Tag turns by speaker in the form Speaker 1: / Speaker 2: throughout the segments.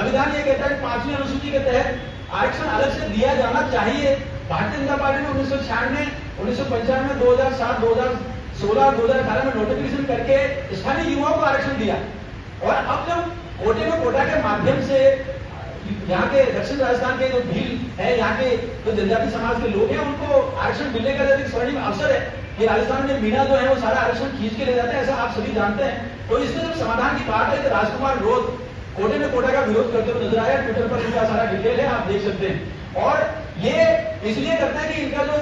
Speaker 1: संविधान ये कहता है 5वीं अनुसूची के तहत आरक्षण अलग से दिया जाना चाहिए। भारतीय जनता पार्टी ने 1996, 1995, 2007, 2016, 2018 में नोटिफिकेशन करके स्थानीय युवाओं को आरक्षण दिया। और अब जब कोटे में कोटा के माध्यम से यहाँ के दक्षिण राजस्थान के जो भील है, यहाँ के जो जनजाति समाज के लोग हैं, उनको आरक्षण मिलने का एक स्वर्णिम अवसर है कि राजस्थान में मीणा जो है वो सारा आरक्षण खींच के ले जाते हैं, ऐसा आप सभी जानते हैं। तो इसमें जब समाधान की बात है तो राजकुमार रोध कोटे में कोटा का विरोध करते हुए नजर आया। ट्विटर पर इनका सारा डिटेल है, आप देख सकते हैं। और ये इसलिए करते हैं कि इनका जो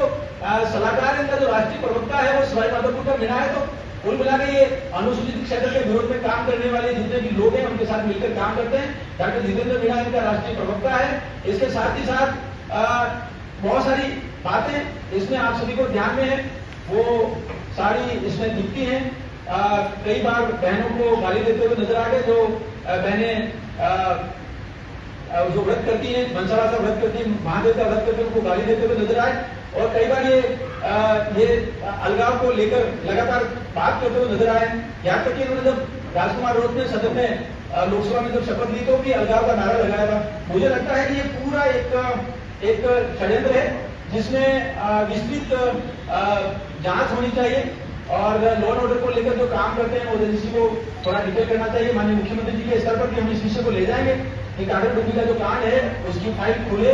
Speaker 1: सलाहकार, इनका जो राष्ट्रीय प्रवक्ता है वो सवाई माधोपुर का मीणा है। तो कुल मिला के ये अनुसूचित क्षेत्र के विरोध में काम करने वाले जितने भी लोग हैं उनके साथ मिलकर काम करते हैं। डॉक्टर जितेंद्र मीणा इनका राष्ट्रीय प्रवक्ता है। इसके साथ ही साथ बहुत सारी बातें इसमें आप सभी को ध्यान में है, वो सारी इसमें दिखती हैं। कई बार बहनों को गाली देते हुए नजर आ गए, जो बहनें जो व्रत करती हैं, मनसावा का व्रत करती है, महादेव का व्रत करती है, उनको गाली देते हुए नजर आए। और कई बार ये अलगाव को लेकर लगातार बात करते हुए नजर आए। यहाँ तक कि इन्होंने जब राजकुमार रोध ने सदन में लोकसभा में जब शपथ ली तो भी अलगाव का नारा लगाया था। मुझे लगता है कि ये पूरा एक षड्यंत्र है जिसमें विस्तृत जांच होनी चाहिए और लॉ एंड ऑर्डर को लेकर जो काम करते हैं वो एजेंसी को थोड़ा डिटेल करना चाहिए। माननीय मुख्यमंत्री जी के स्तर पर भी हम इस विषय को ले जाएंगे कि कागज डूबी का जो कांड है उसकी फाइल खुले,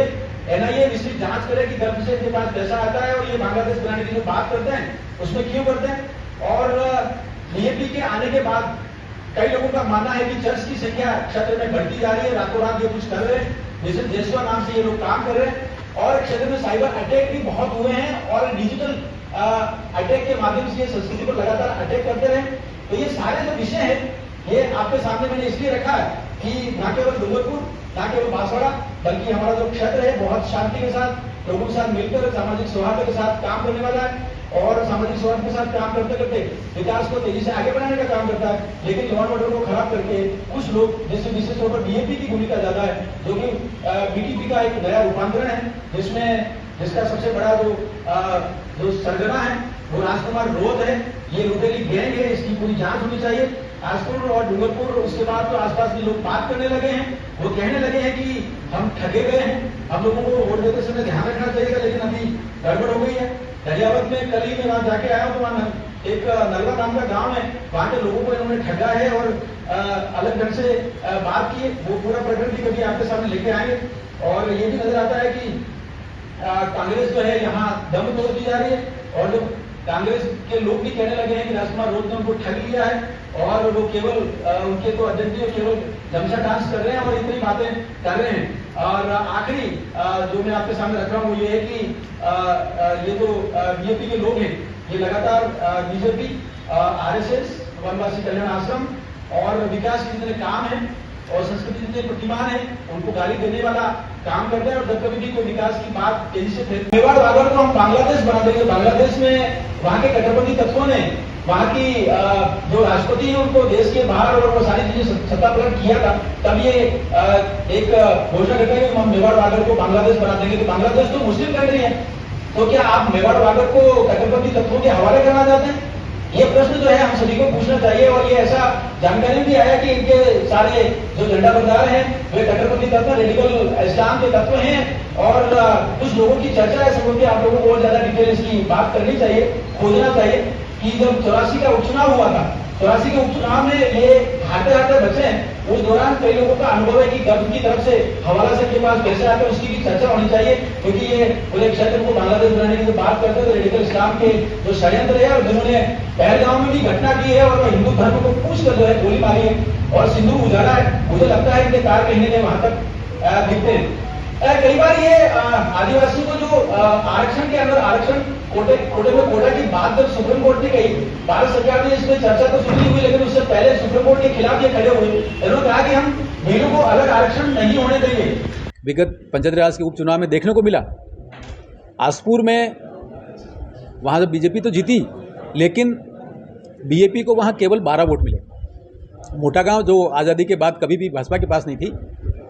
Speaker 1: एनआईए विस्तृत जांच करे कि गर्भ से इनके पास पैसा आता है और ये बांग्लादेश बनाने की जो बात करते हैं उसमें क्यों करते हैं। और बीएपी के आने के बाद कई लोगों का मानना है कि चर्च की संख्या क्षेत्र में बढ़ती जा रही है, रातों रात ये कुछ कर रहे हैं, जैसे जेसुआ नाम से ये लोग काम कर रहे हैं। और क्षेत्र में साइबर अटैक भी बहुत हुए हैं और डिजिटल अटैक के माध्यम से ये संस्कृति को लगातार अटैक करते रहे। तो ये सारे जो विषय है ये आपके सामने मैंने इसलिए रखा है कि न केवल डूंगरपुर, न केवल बांसवाड़ा, बल्कि हमारा जो क्षेत्र है बहुत शांति के साथ लोगों के साथ मिलकर सामाजिक सौहार्द के साथ काम करने वाला है और सामाजिक सौहार्द के साथ काम करते करते विकास को तेजी से आगे बढ़ाने का काम करता है। लेकिन लॉ एंड ऑर्डर को खराब करके कुछ लोग, जैसे विशेष तौर पर बीएपी की भूमिका ज्यादा है, जो कि बीटीपी का एक नया रूपांतरण है जिसका सबसे बड़ा जो सरगना है वो राजकुमार रोध है। ये लुटेरी गैंग है, इसकी पूरी जांच होनी चाहिए। आजपुर और डूंगरपुर उसके बाद तो आसपास के लोग बात करने लगे हैं, वो कहने लगे हैं कि हम ठगे गए हैं, हम लोगों को वोट देते समय ध्यान रखना चाहिए, लेकिन अभी गड़बड़ हो गई है। दरियावत में कल ही मैं वहां जाके आया हूं, तो वहां एक नलवा नाम का गांव है, वहां के लोगों को इन्होंने ठगा है और अलग ढंग से बात की है। वो पूरा प्रकरण भी कभी आपके सामने लेके आएंगे। और ये भी नजर आता है कि कांग्रेस जो है यहाँ दम तोड़ती जा रही है और जो कांग्रेस के लोग भी कहने लगे हैं कि राजकुमार रोध ने उनको ठग लिया है और वो केवल उनके तो अध्यक्ष केवल जमशा डांस कर रहे हैं और इतनी बातें कर रहे हैं। और आखिरी जो मैं आपके सामने रख रहा हूँ वो ये है कि ये जो बीजेपी के लोग हैं ये लगातार बीजेपी, आरएसएस, वनवासी कल्याण आश्रम और विकास के जितने काम है और संस्कृति जितने प्रतिमान है उनको गाली देने वाला काम करते हैं। और जब कभी भी कोई विकास की बात तेजी से मेवाड़ वागड़ को हम बांग्लादेश बना देंगे। बांग्लादेश में वहां के कट्टरपंथी तत्वों ने वहां की जो राष्ट्रपति है उनको देश के बाहर और वो सारी चीजें सत्ता पलट किया था, तब ये एक घोषणा करता है कि हम मेवाड़ वागड़ को बांग्लादेश बना देंगे। तो बांग्लादेश तो मुस्लिम कंट्री है, तो क्या आप मेवाड़ वागड़ को कट्टरपंथी तत्वों के हवाले करना चाहते हैं? ये प्रश्न जो है हम सभी को पूछना चाहिए। और ये ऐसा जानकारी भी आया कि इनके सारे जो झंडा बरदार हैं वे कट्टरपंथी तत्व, रेडिकल इस्लाम के तत्व हैं। और कुछ लोगों की चर्चा है, समझ के आप लोगों को और ज्यादा डिटेल इसकी बात करनी चाहिए, खोजना चाहिए कि जब 84 का उपचुनाव हुआ था, 84 के उपचुनाव में ये हारते हारते बचे हैं, उस दौरान कई लोगों का अनुभव है कि गर्भ की तरफ से हवाला से के पास पैसे आते हैं, उसकी भी चर्चा होनी चाहिए। क्योंकि ये पूरे क्षेत्र को बांग्लादेश बनाने की जो बात करते हैं तो रेडिकल इस्लाम के जो षड्यंत्र है और जिन्होंने पहलगांव में भी घटना की है और हिंदू धर्म को पूछ कर जो है गोली मारी है और सिंदूर उजाड़ा है, मुझे लगता है इनके कार कहीं ने वहां तक दिखते हैं। कई बार ये आदिवासी को जो आरक्षण के अंदर आरक्षण कोटे में कोटा की बात जब सुप्रीम कोर्ट ने कही, भारत सरकार ने इसमें चर्चा तो सुनी हुई, लेकिन उससे पहले सुप्रीम कोर्ट के खिलाफ ये खड़े हुए। इन्होंने कहा कि हम भीड़ों को अलग आरक्षण नहीं होने देंगे।
Speaker 2: विगत पंचायत राज के उपचुनाव में देखने को मिला, आसपुर में वहाँ जब बीजेपी तो जीती लेकिन बीएपी को वहाँ केवल 12 वोट मिले। मोटा गांव जो आज़ादी के बाद कभी भी भाजपा के पास नहीं थी,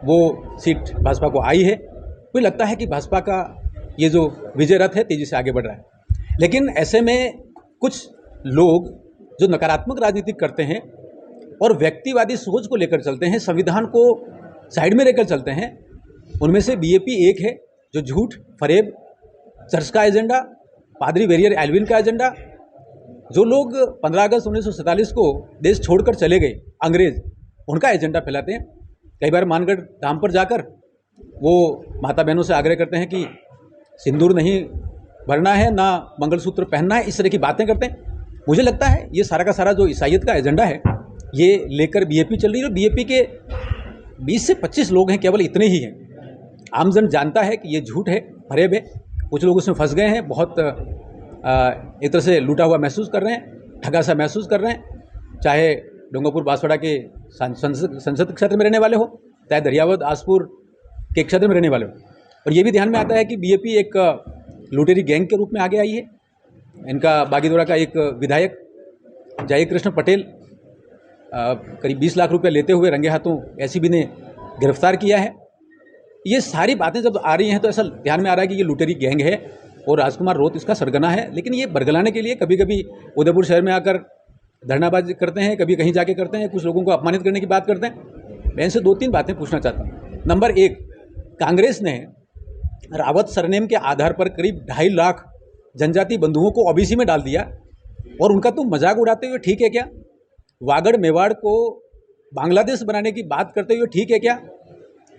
Speaker 2: वो सीट भाजपा को आई है। मुझे लगता है कि भाजपा का ये जो विजय रथ है तेजी से आगे बढ़ रहा है। लेकिन ऐसे में कुछ लोग जो नकारात्मक राजनीति करते हैं और व्यक्तिवादी सोच को लेकर चलते हैं, संविधान को साइड में रहकर चलते हैं। उनमें से बीएपी एक है जो झूठ, फरेब, चर्च का एजेंडा, पादरी वेरियर एल्विन का एजेंडा, जो लोग 15 अगस्त 1947 को देश छोड़कर चले गए अंग्रेज, उनका एजेंडा फैलाते हैं। कई बार मानगढ़ धाम पर जाकर वो माता बहनों से आग्रह करते हैं कि सिंदूर नहीं भरना है, ना मंगलसूत्र पहनना है, इस तरह की बातें करते हैं। मुझे लगता है ये सारा का सारा जो ईसाइयत का एजेंडा है ये लेकर बीएपी चल रही है। और बीएपी के 20 से 25 लोग हैं, केवल इतने ही हैं। आमजन जानता है कि ये झूठ है, फरेब है। कुछ लोग उसमें फंस गए हैं, बहुत एक तरह से लूटा हुआ महसूस कर रहे हैं, ठगा सा महसूस कर रहे हैं। चाहे डोंगरपुर बांसवाड़ा के संसद क्षेत्र में रहने वाले हो, चाहे दरियावद आसपुर के क्षेत्र में रहने वाले हो। और ये भी ध्यान में आता है कि बीएपी एक लुटेरी गैंग के रूप में आगे आई है। इनका बागीदोरा का एक विधायक जय कृष्ण पटेल करीब 20 लाख रुपए लेते हुए रंगे हाथों एसीबी ने गिरफ्तार किया है। ये सारी बातें जब आ रही हैं तो ऐसा ध्यान में आ रहा है कि ये लुटेरी गैंग है और राजकुमार रोत इसका सरगना है। लेकिन ये बरगलाने के लिए कभी कभी उदयपुर शहर में आकर धरनाबाजी करते हैं, कभी कहीं जाके करते हैं, कुछ लोगों को अपमानित करने की बात करते हैं। मैं इनसे 2-3 बातें पूछना चाहता हूँ। नंबर 1, कांग्रेस ने रावत सरनेम के आधार पर करीब 2.5 लाख जनजाति बंधुओं को ओबीसी में डाल दिया और उनका तुम मजाक उड़ाते हुए ठीक है क्या? वागड़ मेवाड़ को बांग्लादेश बनाने की बात करते हुए ठीक है क्या?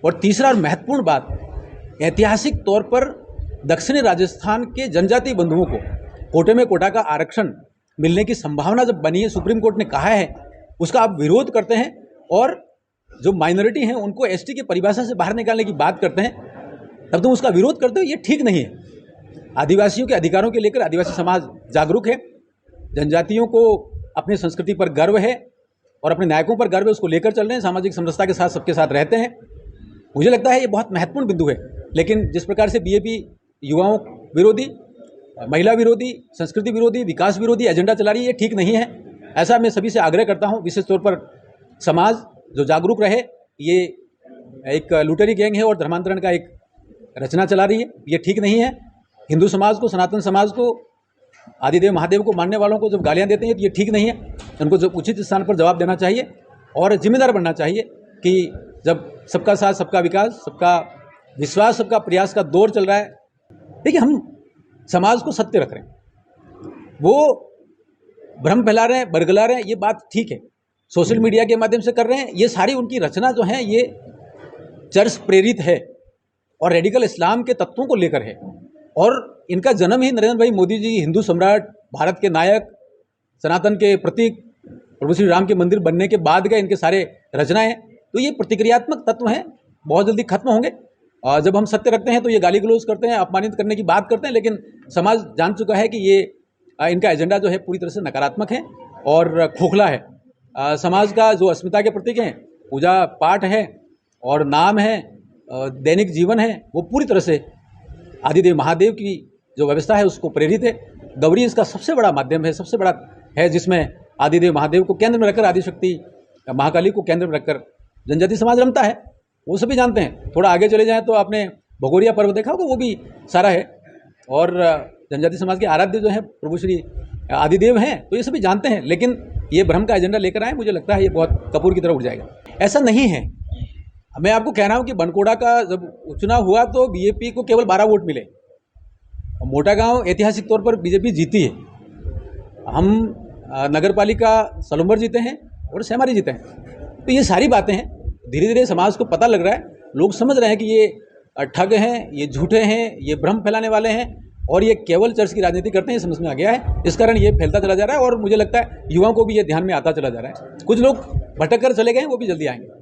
Speaker 2: और तीसरा और महत्वपूर्ण बात, ऐतिहासिक तौर पर दक्षिणी राजस्थान के जनजाति बंधुओं को कोटे में कोटा का आरक्षण मिलने की संभावना जब बनी है, सुप्रीम कोर्ट ने कहा है, उसका आप विरोध करते हैं और जो माइनॉरिटी हैं उनको एसटी की परिभाषा से बाहर निकालने की बात करते हैं, तब तुम उसका विरोध करते हो। ये ठीक नहीं है। आदिवासियों के अधिकारों के लेकर आदिवासी समाज जागरूक है, जनजातियों को अपनी संस्कृति पर गर्व है और अपने नायकों पर गर्व है, उसको लेकर चल रहे हैं, सामाजिक समरसता के साथ सबके साथ रहते हैं। मुझे लगता है ये बहुत महत्वपूर्ण बिंदु है। लेकिन जिस प्रकार से बीएपी युवाओं विरोधी, महिला विरोधी, संस्कृति विरोधी, विकास विरोधी एजेंडा चला रही है, ये ठीक नहीं है। ऐसा मैं सभी से आग्रह करता हूँ, विशेष तौर पर समाज जो जागरूक रहे। ये एक लुटेरी गैंग है और धर्मांतरण का एक रचना चला रही है, ये ठीक नहीं है। हिंदू समाज को, सनातन समाज को, आदिदेव महादेव को मानने वालों को जब गालियाँ देते हैं तो ये ठीक नहीं है। उनको जब उचित स्थान पर जवाब देना चाहिए और जिम्मेदार बनना चाहिए कि जब सबका साथ, सबका विकास, सबका विश्वास, सबका प्रयास का दौर चल रहा है, देखिए हम समाज को सत्य रख रहे हैं, वो भ्रम फैला रहे हैं, बरगला रहे हैं, ये बात ठीक है, सोशल मीडिया के माध्यम से कर रहे हैं। ये सारी उनकी रचना जो है ये चर्च प्रेरित है और रेडिकल इस्लाम के तत्वों को लेकर है। और इनका जन्म ही नरेंद्र भाई मोदी जी, हिंदू सम्राट, भारत के नायक, सनातन के प्रतीक, प्रभु श्री राम के मंदिर बनने के बाद गए इनके सारे रचनाएं। तो ये प्रतिक्रियात्मक तत्व हैं, बहुत जल्दी खत्म होंगे। जब हम सत्य रखते हैं तो ये गाली गलौज करते हैं, अपमानित करने की बात करते हैं। लेकिन समाज जान चुका है कि ये इनका एजेंडा जो है पूरी तरह से नकारात्मक है और खोखला है। समाज का जो अस्मिता के प्रतीक हैं, पूजा पाठ है और नाम है, दैनिक जीवन है, वो पूरी तरह से आदिदेव महादेव की जो व्यवस्था है उसको प्रेरित है। गौरी इसका सबसे बड़ा माध्यम है, सबसे बड़ा है, जिसमें आदिदेव महादेव को केंद्र में रखकर, आदिशक्ति महाकाली को केंद्र में रखकर जनजाति समाज रमता है, वो सभी जानते हैं। थोड़ा आगे चले जाएं तो आपने भगोरिया पर्व देखा होगा, वो भी सारा है। और जनजाति समाज के आराध्य जो है प्रभु श्री आदिदेव हैं, तो ये सभी जानते हैं। लेकिन ये भ्रम का एजेंडा लेकर आए, मुझे लगता है ये बहुत कपूर की तरह उड़ जाएगा। ऐसा नहीं है। मैं आपको कह रहा हूँ कि बनकोड़ा का जब उपचुनाव हुआ तो बीएपी को केवल 12 वोट मिले। मोटा गांव ऐतिहासिक तौर पर बीजेपी जीती है। हम नगर पालिका सलुम्बर जीते हैं और सेमारी जीते हैं। तो ये सारी बातें हैं, धीरे धीरे समाज को पता लग रहा है, लोग समझ रहे हैं कि ये ठग हैं, ये झूठे हैं, ये भ्रम फैलाने वाले हैं और ये केवल चर्च की राजनीति करते हैं, ये समझ में आ गया है। इस कारण ये फैलता चला जा रहा है और मुझे लगता है युवाओं को भी ये ध्यान में आता चला जा रहा है। कुछ लोग भटक कर चले गए हैं, वो भी जल्दी आएंगे।